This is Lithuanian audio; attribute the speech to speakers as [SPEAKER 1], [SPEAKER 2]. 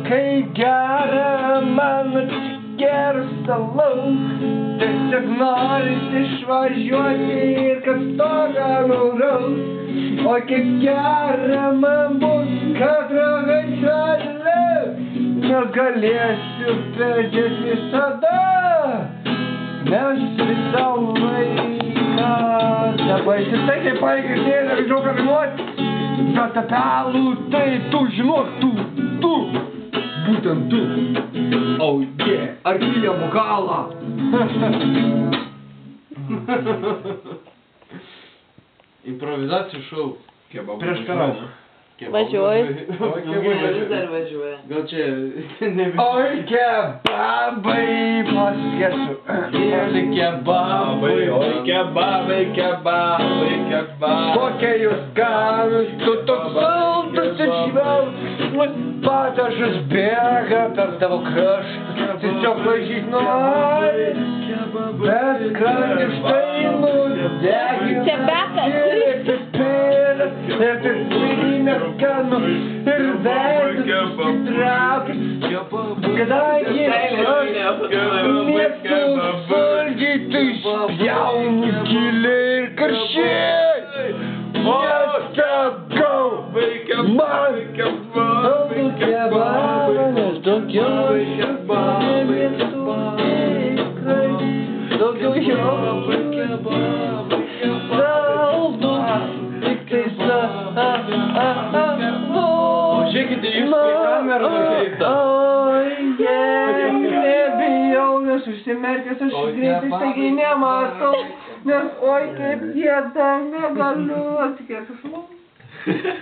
[SPEAKER 1] kai gera man atsigersta lauk, tiesiog noris išvažiuoti ir kad stogą nuraus. O kaip gera man bus, kad ragai šalia, nes galėsiu pėdžias visada, nes visą laiką. Nebaisi tai, kaip pagirdėlė, žinau, ką žinoti, bet apelų tai tu žinok, tu, būtent tu. Oh yeah, arklija mokala.
[SPEAKER 2] Improvizacijų šou.
[SPEAKER 1] Prieš karą.
[SPEAKER 3] Važiuoju.
[SPEAKER 4] Dar važiuoja.
[SPEAKER 2] Gal čia ne visi.
[SPEAKER 1] Oi, kebabai, paskėsiu.
[SPEAKER 2] Oi, kebabai, oi, kebabai, kebabai, kebabai.
[SPEAKER 1] Kokie jūs skanūs, tu toks saldus ir švelnus, padažas bėga per tavo kraštą, tiesiog važyt nori, bet skrandį štai nudegė.
[SPEAKER 3] Čia betas.
[SPEAKER 1] Ir pipirį skanu, ir veidus įtraukis, kadangi aš mėgstu saldžiai, tai spjaunu giliai ir karščiai. Nesakau man daug kebabą, nes daugiau mėgstu tikrai, daugiau jo
[SPEAKER 2] Žiūrėkite, jūs į kamerą nukreipta.
[SPEAKER 1] Nebijau, nes užsimerkęs aš greitai staigiai nematau, nes oi kaip gėda, negaliu atsikėti.